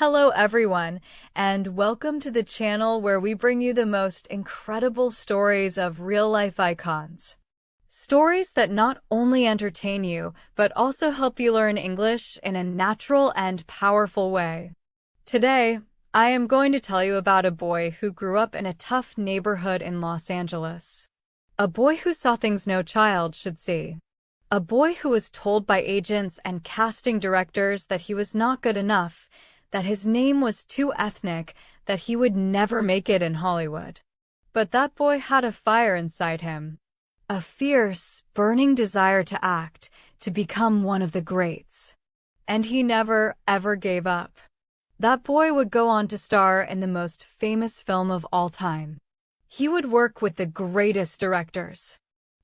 Hello everyone, and welcome to the channel where we bring you the most incredible stories of real-life icons. Stories that not only entertain you, but also help you learn English in a natural and powerful way. Today, I am going to tell you about a boy who grew up in a tough neighborhood in Los Angeles. A boy who saw things no child should see. A boy who was told by agents and casting directors that he was not good enough, that his name was too ethnic, that he would never make it in Hollywood. But that boy had a fire inside him. A fierce, burning desire to act, to become one of the greats. And he never, ever gave up. That boy would go on to star in the most famous film of all time. He would work with the greatest directors.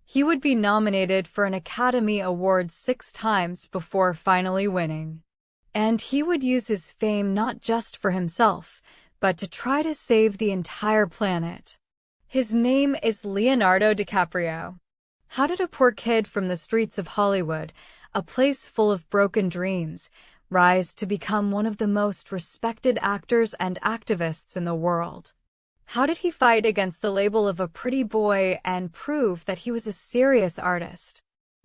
He would be nominated for an Academy Award 6 times before finally winning. And he would use his fame not just for himself, but to try to save the entire planet. His name is Leonardo DiCaprio. How did a poor kid from the streets of Hollywood, a place full of broken dreams, rise to become one of the most respected actors and activists in the world? How did he fight against the label of a pretty boy and prove that he was a serious artist?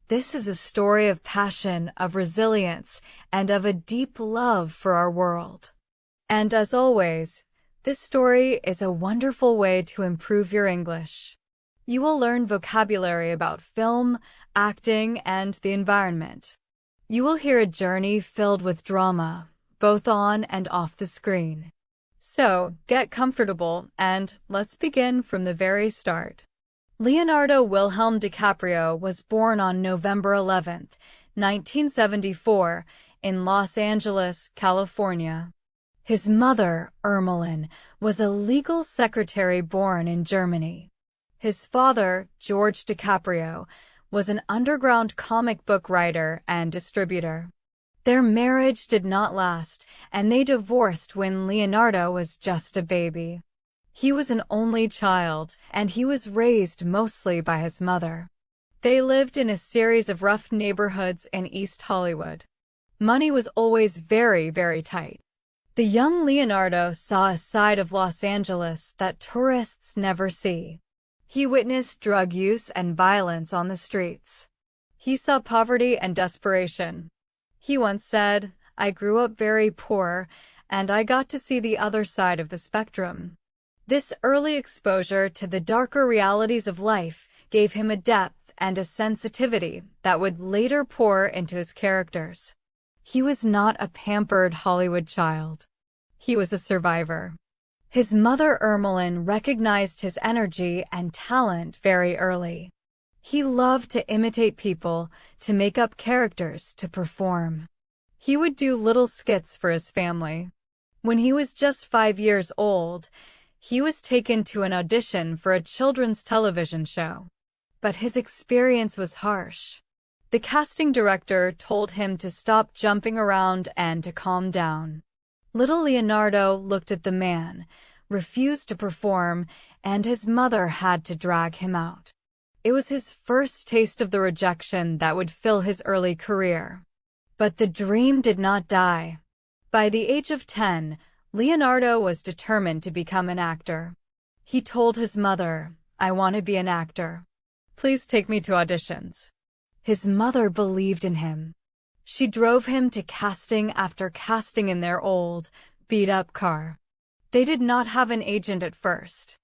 This is a story of passion, of resilience, and of a deep love for our world. And as always, this story is a wonderful way to improve your English. You will learn vocabulary about film, acting, and the environment. You will hear a journey filled with drama, both on and off the screen. So, get comfortable, and let's begin from the very start. Leonardo Wilhelm DiCaprio was born on November 11, 1974, in Los Angeles, California. His mother, Ermeline, was a legal secretary born in Germany. His father, George DiCaprio, was an underground comic book writer and distributor. Their marriage did not last, and they divorced when Leonardo was just a baby. He was an only child, and he was raised mostly by his mother. They lived in a series of rough neighborhoods in East Hollywood. Money was always very, very tight. The young Leonardo saw a side of Los Angeles that tourists never see. He witnessed drug use and violence on the streets. He saw poverty and desperation. He once said, "I grew up very poor, and I got to see the other side of the spectrum." This early exposure to the darker realities of life gave him a depth and a sensitivity that would later pour into his characters. He was not a pampered Hollywood child. He was a survivor. His mother Ermeline recognized his energy and talent very early. He loved to imitate people, to make up characters, to perform. He would do little skits for his family. When he was just 5 years old, he was taken to an audition for a children's television show. But his experience was harsh. The casting director told him to stop jumping around and to calm down. Little Leonardo looked at the man, refused to perform, and his mother had to drag him out. It was his first taste of the rejection that would fill his early career. But the dream did not die. By the age of 10, Leonardo was determined to become an actor. He told his mother, "I want to be an actor. Please take me to auditions." His mother believed in him. She drove him to casting after casting in their old, beat-up car. They did not have an agent at first.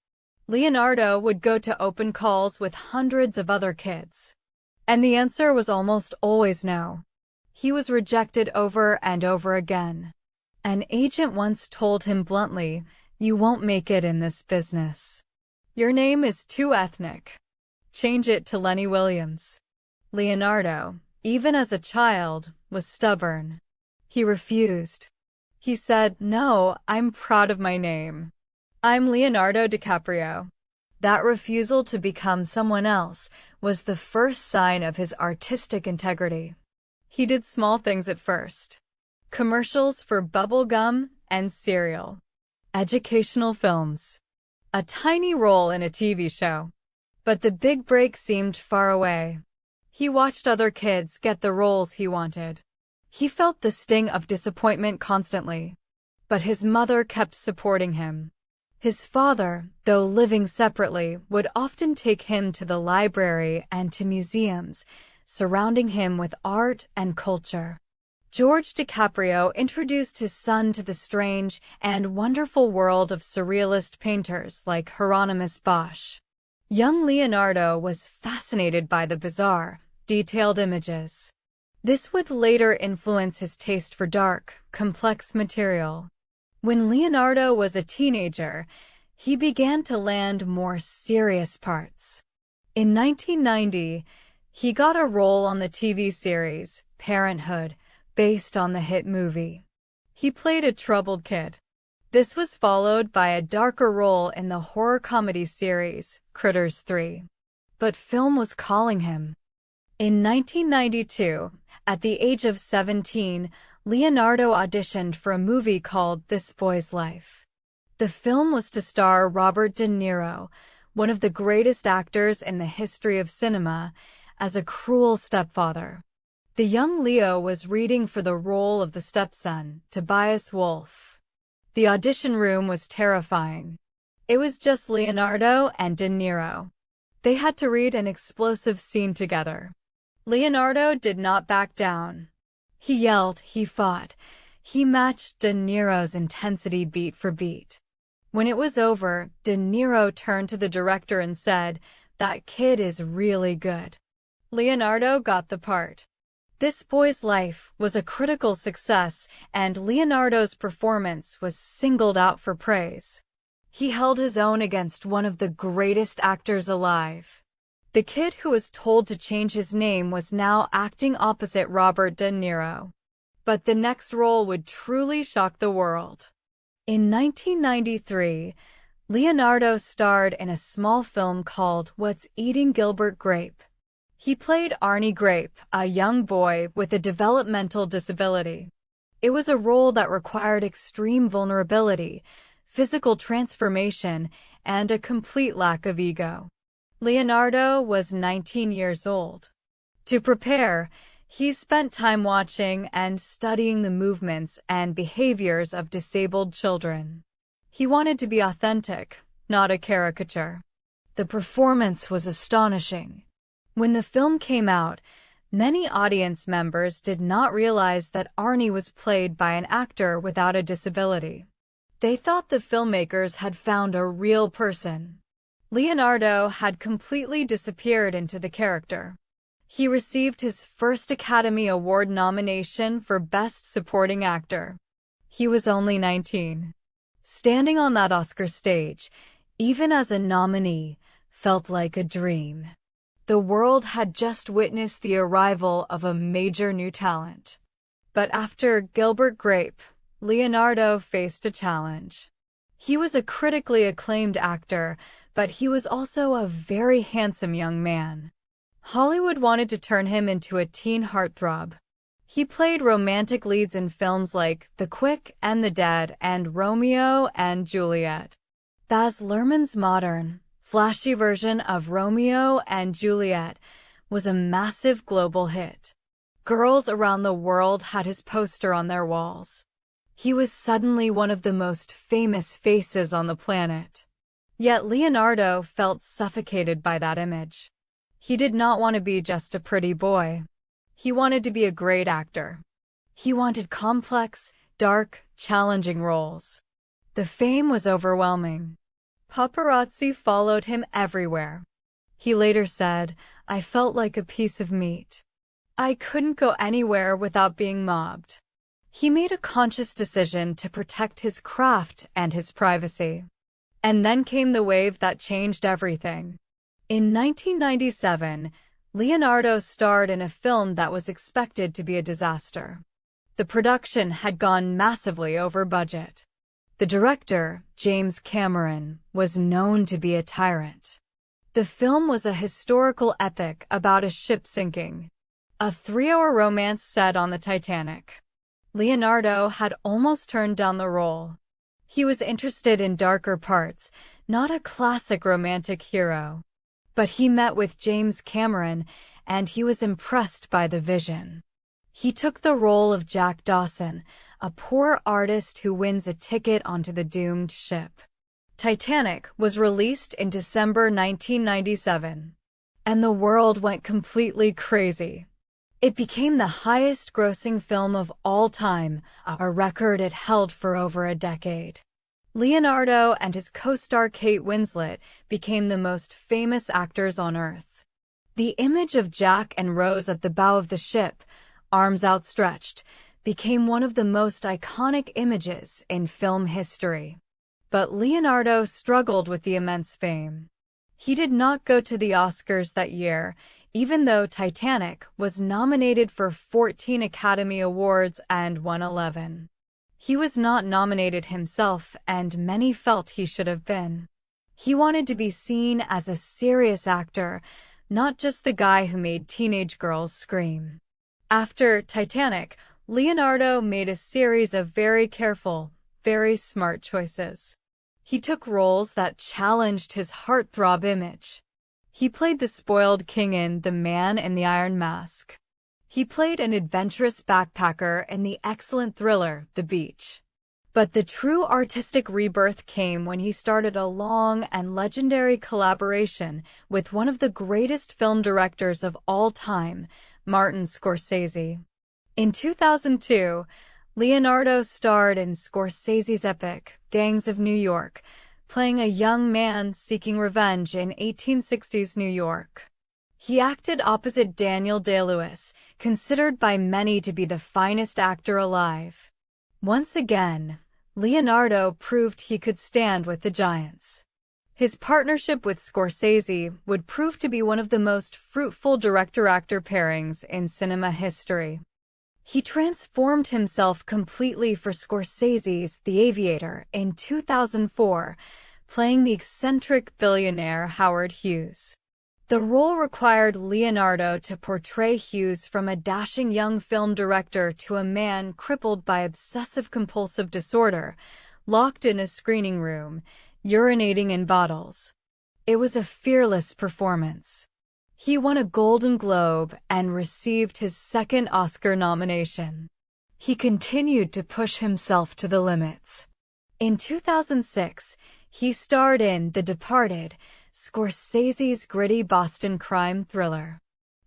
Leonardo would go to open calls with hundreds of other kids. And the answer was almost always no. He was rejected over and over again. An agent once told him bluntly, "You won't make it in this business. Your name is too ethnic. Change it to Lenny Williams." Leonardo, even as a child, was stubborn. He refused. He said, "No, I'm proud of my name. I'm Leonardo DiCaprio." That refusal to become someone else was the first sign of his artistic integrity. He did small things at first. Commercials for bubble gum and cereal. Educational films. A tiny role in a TV show. But the big break seemed far away. He watched other kids get the roles he wanted. He felt the sting of disappointment constantly. but his mother kept supporting him. His father, though living separately, would often take him to the library and to museums, surrounding him with art and culture. George DiCaprio introduced his son to the strange and wonderful world of surrealist painters like Hieronymus Bosch. Young Leonardo was fascinated by the bizarre, detailed images. This would later influence his taste for dark, complex material. When Leonardo was a teenager, he began to land more serious parts. In 1990, he got a role on the TV series Parenthood, based on the hit movie. He played a troubled kid. This was followed by a darker role in the horror comedy series Critters 3. But film was calling him. In 1992, at the age of 17, Leonardo auditioned for a movie called This Boy's Life. The film was to star Robert De Niro, one of the greatest actors in the history of cinema, as a cruel stepfather. The young Leo was reading for the role of the stepson, Tobias Wolff. The audition room was terrifying. It was just Leonardo and De Niro. They had to read an explosive scene together. Leonardo did not back down. He yelled, he fought. He matched De Niro's intensity beat for beat. When it was over, De Niro turned to the director and said, "That kid is really good." Leonardo got the part. This Boy's Life was a critical success, and Leonardo's performance was singled out for praise. He held his own against one of the greatest actors alive. The kid who was told to change his name was now acting opposite Robert De Niro. But the next role would truly shock the world. In 1993, Leonardo starred in a small film called What's Eating Gilbert Grape. He played Arnie Grape, a young boy with a developmental disability. It was a role that required extreme vulnerability, physical transformation, and a complete lack of ego. Leonardo was 19 years old. To prepare, he spent time watching and studying the movements and behaviors of disabled children. He wanted to be authentic, not a caricature. The performance was astonishing. When the film came out, many audience members did not realize that Arnie was played by an actor without a disability. They thought the filmmakers had found a real person. Leonardo had completely disappeared into the character. He received his first Academy Award nomination for Best Supporting Actor. He was only 19. Standing on that Oscar stage, even as a nominee, felt like a dream. The world had just witnessed the arrival of a major new talent. But after Gilbert Grape, Leonardo faced a challenge. He was a critically acclaimed actor, but he was also a very handsome young man. Hollywood wanted to turn him into a teen heartthrob. He played romantic leads in films like The Quick and the Dead and Romeo and Juliet. Baz Luhrmann's modern, flashy version of Romeo and Juliet was a massive global hit. Girls around the world had his poster on their walls. He was suddenly one of the most famous faces on the planet. Yet Leonardo felt suffocated by that image. He did not want to be just a pretty boy. He wanted to be a great actor. He wanted complex, dark, challenging roles. The fame was overwhelming. Paparazzi followed him everywhere. He later said, "I felt like a piece of meat. I couldn't go anywhere without being mobbed." He made a conscious decision to protect his craft and his privacy. And then came the wave that changed everything. In 1997, Leonardo starred in a film that was expected to be a disaster. The production had gone massively over budget. The director, James Cameron, was known to be a tyrant. The film was a historical epic about a ship sinking, a 3-hour romance set on the Titanic. Leonardo had almost turned down the role. He was interested in darker parts, not a classic romantic hero. But he met with James Cameron, and he was impressed by the vision. He took the role of Jack Dawson, a poor artist who wins a ticket onto the doomed ship. Titanic was released in December 1997, and the world went completely crazy. It became the highest-grossing film of all time, a record it held for over a decade. Leonardo and his co-star Kate Winslet became the most famous actors on Earth. The image of Jack and Rose at the bow of the ship, arms outstretched, became one of the most iconic images in film history. But Leonardo struggled with the immense fame. He did not go to the Oscars that year, even though Titanic was nominated for 14 Academy Awards and won 11. He was not nominated himself, and many felt he should have been. He wanted to be seen as a serious actor, not just the guy who made teenage girls scream. After Titanic, Leonardo made a series of very careful, very smart choices. He took roles that challenged his heartthrob image. He played the spoiled king in The Man in the Iron Mask. He played an adventurous backpacker in the excellent thriller, The Beach. But the true artistic rebirth came when he started a long and legendary collaboration with one of the greatest film directors of all time, Martin Scorsese. In 2002, Leonardo starred in Scorsese's epic, Gangs of New York, playing a young man seeking revenge in 1860s New York. He acted opposite Daniel Day-Lewis, considered by many to be the finest actor alive. Once again, Leonardo proved he could stand with the giants. His partnership with Scorsese would prove to be one of the most fruitful director-actor pairings in cinema history. He transformed himself completely for Scorsese's The Aviator in 2004, playing the eccentric billionaire Howard Hughes. The role required Leonardo to portray Hughes from a dashing young film director to a man crippled by obsessive-compulsive disorder, locked in a screening room, urinating in bottles. It was a fearless performance. He won a Golden Globe and received his second Oscar nomination. He continued to push himself to the limits. In 2006, he starred in The Departed, Scorsese's gritty Boston crime thriller.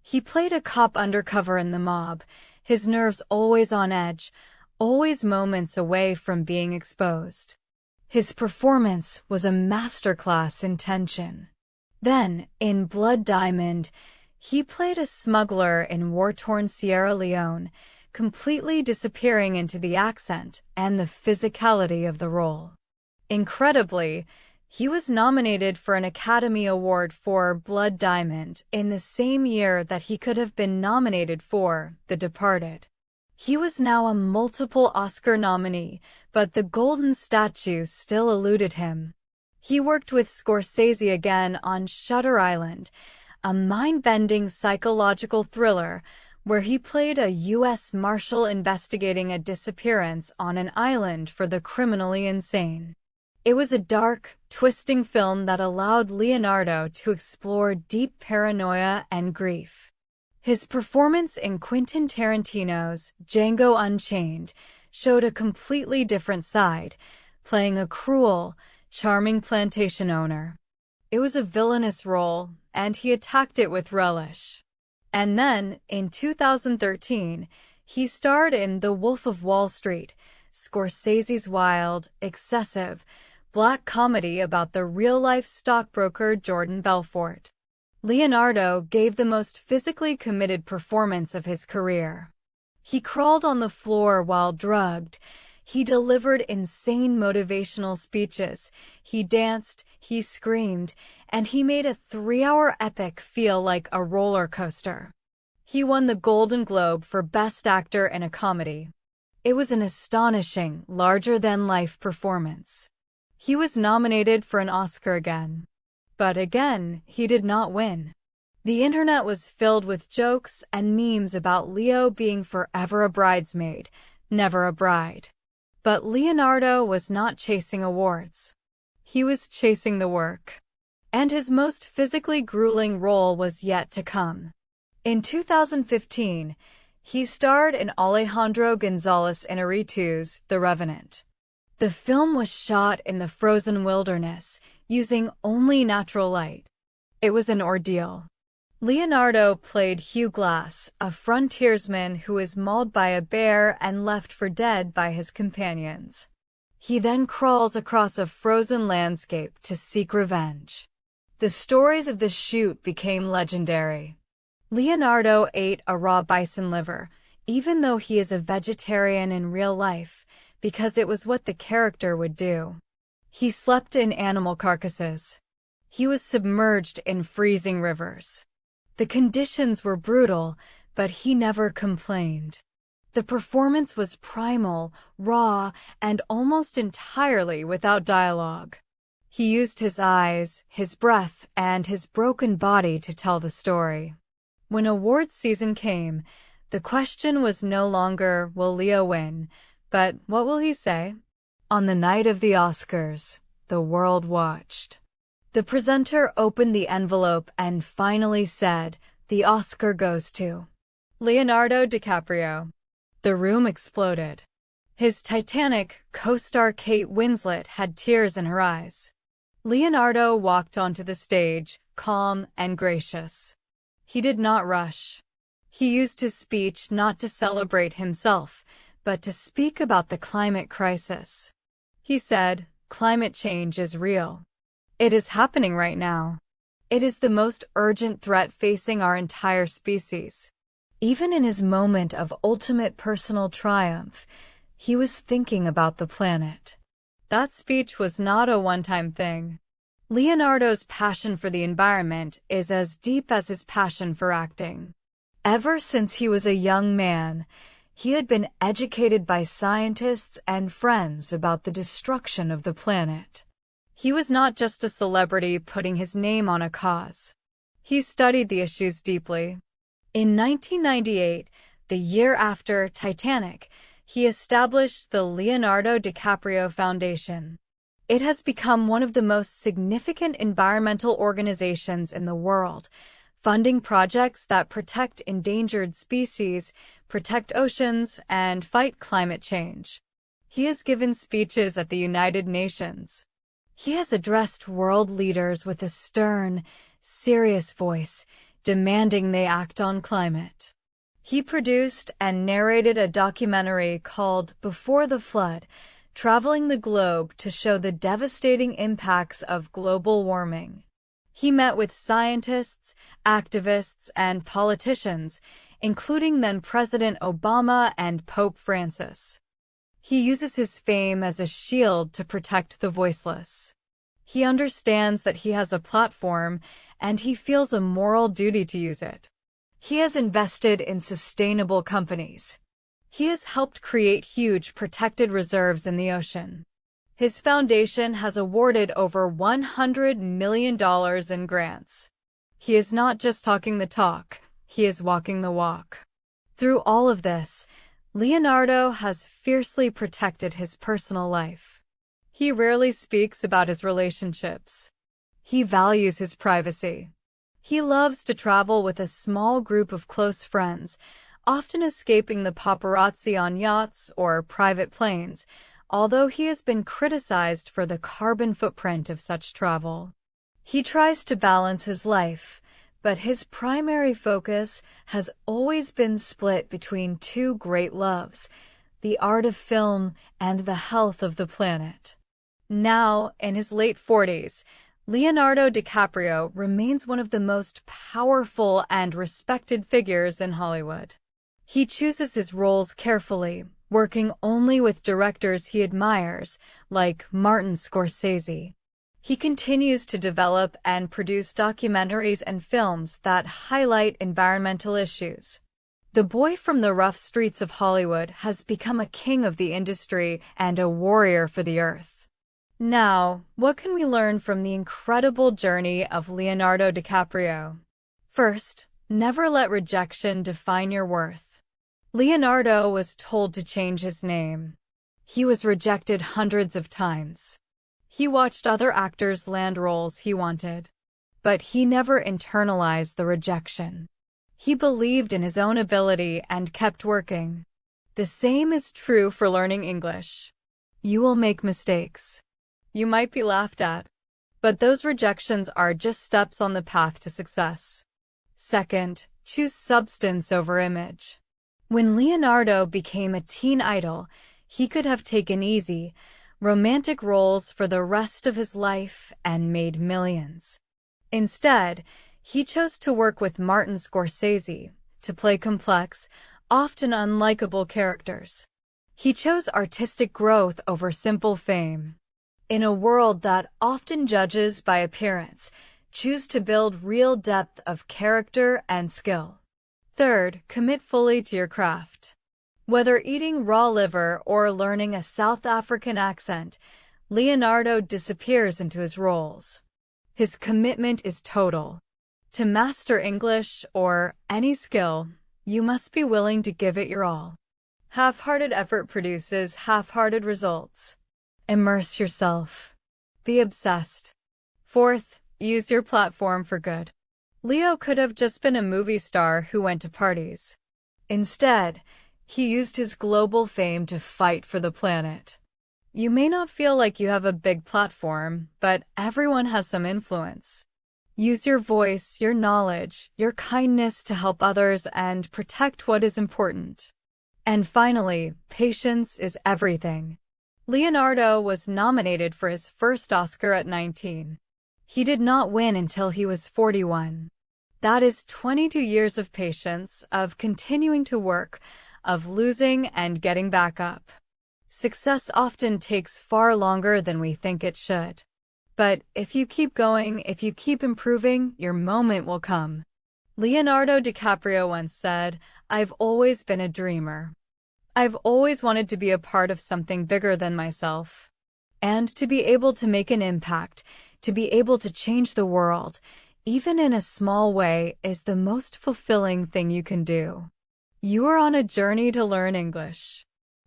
He played a cop undercover in the mob, his nerves always on edge, always moments away from being exposed. His performance was a masterclass in tension. Then, in Blood Diamond, he played a smuggler in war-torn Sierra Leone, completely disappearing into the accent and the physicality of the role. Incredibly, he was nominated for an Academy Award for Blood Diamond in the same year that he could have been nominated for The Departed. He was now a multiple Oscar nominee, but the golden statue still eluded him. He worked with Scorsese again on Shutter Island, a mind-bending psychological thriller where he played a U.S. Marshal investigating a disappearance on an island for the criminally insane. It was a dark, twisting film that allowed Leonardo to explore deep paranoia and grief. His performance in Quentin Tarantino's Django Unchained showed a completely different side, playing a cruel, charming plantation owner. It was a villainous role, and he attacked it with relish. And then, in 2013, he starred in The Wolf of Wall Street, Scorsese's wild, excessive, black comedy about the real-life stockbroker Jordan Belfort. Leonardo gave the most physically committed performance of his career. He crawled on the floor while drugged. He delivered insane motivational speeches. He danced, he screamed, and he made a 3-hour epic feel like a roller coaster. He won the Golden Globe for Best Actor in a Comedy. It was an astonishing, larger-than-life performance. He was nominated for an Oscar again. But again, he did not win. The internet was filled with jokes and memes about Leo being forever a bridesmaid, never a bride. But Leonardo was not chasing awards. He was chasing the work. And his most physically grueling role was yet to come. In 2015, He starred in Alejandro González Iñárritu's The Revenant. The film was shot in the frozen wilderness, using only natural light. It was an ordeal. Leonardo played Hugh Glass, a frontiersman who is mauled by a bear and left for dead by his companions. He then crawls across a frozen landscape to seek revenge. The stories of the shoot became legendary. Leonardo ate a raw bison liver, even though he is a vegetarian in real life, because it was what the character would do. He slept in animal carcasses. He was submerged in freezing rivers. The conditions were brutal, but he never complained. The performance was primal, raw, and almost entirely without dialogue. He used his eyes, his breath, and his broken body to tell the story. When awards season came, the question was no longer, will Leo win, but what will he say? On the night of the Oscars, the world watched. The presenter opened the envelope and finally said, "The Oscar goes to Leonardo DiCaprio." The room exploded. His Titanic co-star Kate Winslet had tears in her eyes. Leonardo walked onto the stage, calm and gracious. He did not rush. He used his speech not to celebrate himself, but to speak about the climate crisis. He said, "Climate change is real. It is happening right now. It is the most urgent threat facing our entire species." Even in his moment of ultimate personal triumph, he was thinking about the planet. That speech was not a one-time thing. Leonardo's passion for the environment is as deep as his passion for acting. Ever since he was a young man, he had been educated by scientists and friends about the destruction of the planet. He was not just a celebrity putting his name on a cause. He studied the issues deeply. In 1998, the year after Titanic, he established the Leonardo DiCaprio Foundation. It has become one of the most significant environmental organizations in the world, funding projects that protect endangered species, protect oceans, and fight climate change. He has given speeches at the United Nations. He has addressed world leaders with a stern, serious voice, demanding they act on climate. He produced and narrated a documentary called Before the Flood, traveling the globe to show the devastating impacts of global warming. He met with scientists, activists, and politicians, including then-President Obama and Pope Francis. He uses his fame as a shield to protect the voiceless. He understands that he has a platform, and he feels a moral duty to use it. He has invested in sustainable companies. He has helped create huge protected reserves in the ocean. His foundation has awarded over $100 million in grants. He is not just talking the talk, he is walking the walk. Through all of this, Leonardo has fiercely protected his personal life. He rarely speaks about his relationships. He values his privacy. He loves to travel with a small group of close friends, often escaping the paparazzi on yachts or private planes, although he has been criticized for the carbon footprint of such travel. He tries to balance his life, but his primary focus has always been split between two great loves, the art of film and the health of the planet. Now, in his late 40s, Leonardo DiCaprio remains one of the most powerful and respected figures in Hollywood. He chooses his roles carefully, working only with directors he admires, like Martin Scorsese. He continues to develop and produce documentaries and films that highlight environmental issues. The boy from the rough streets of Hollywood has become a king of the industry and a warrior for the earth. Now, what can we learn from the incredible journey of Leonardo DiCaprio? First, never let rejection define your worth. Leonardo was told to change his name. He was rejected hundreds of times. He watched other actors land roles he wanted. But he never internalized the rejection. He believed in his own ability and kept working. The same is true for learning English. You will make mistakes. You might be laughed at. But those rejections are just steps on the path to success. Second, choose substance over image. When Leonardo became a teen idol, he could have taken easy, romantic roles for the rest of his life and made millions. Instead, he chose to work with Martin Scorsese to play complex, often unlikable characters. He chose artistic growth over simple fame. In a world that often judges by appearance, choose to build real depth of character and skill. Third, commit fully to your craft. Whether eating raw liver or learning a South African accent, Leonardo disappears into his roles. His commitment is total. To master English or any skill, you must be willing to give it your all. Half-hearted effort produces half-hearted results. Immerse yourself. Be obsessed. Fourth, use your platform for good. Leo could have just been a movie star who went to parties. Instead, he used his global fame to fight for the planet. You may not feel like you have a big platform, but everyone has some influence. Use your voice, your knowledge, your kindness to help others and protect what is important. And finally, patience is everything. Leonardo was nominated for his first Oscar at 19. He did not win until he was 41. That is 22 years of patience, of continuing to work, of losing and getting back up. Success often takes far longer than we think it should. But if you keep going, if you keep improving, your moment will come. Leonardo DiCaprio once said, "I've always been a dreamer. I've always wanted to be a part of something bigger than myself. And to be able to make an impact, to be able to change the world, even in a small way, is the most fulfilling thing you can do." You are on a journey to learn English.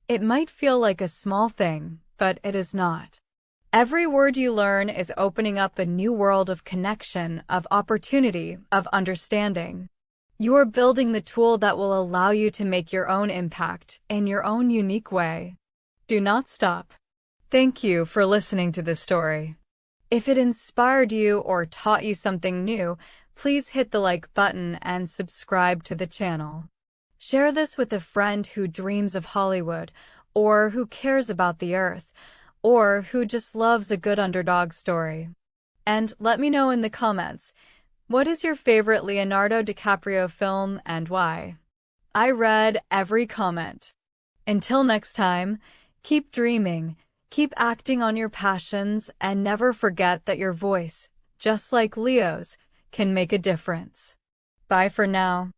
It might feel like a small thing, but it is not. Every word you learn is opening up a new world of connection, of opportunity, of understanding. You are building the tool that will allow you to make your own impact in your own unique way. Do not stop. Thank you for listening to this story. If it inspired you or taught you something new, please hit the like button and subscribe to the channel. Share this with a friend who dreams of Hollywood, or who cares about the earth, or who just loves a good underdog story. And let me know in the comments, what is your favorite Leonardo DiCaprio film and why? I read every comment. Until next time, keep dreaming, keep acting on your passions, and never forget that your voice, just like Leo's, can make a difference. Bye for now.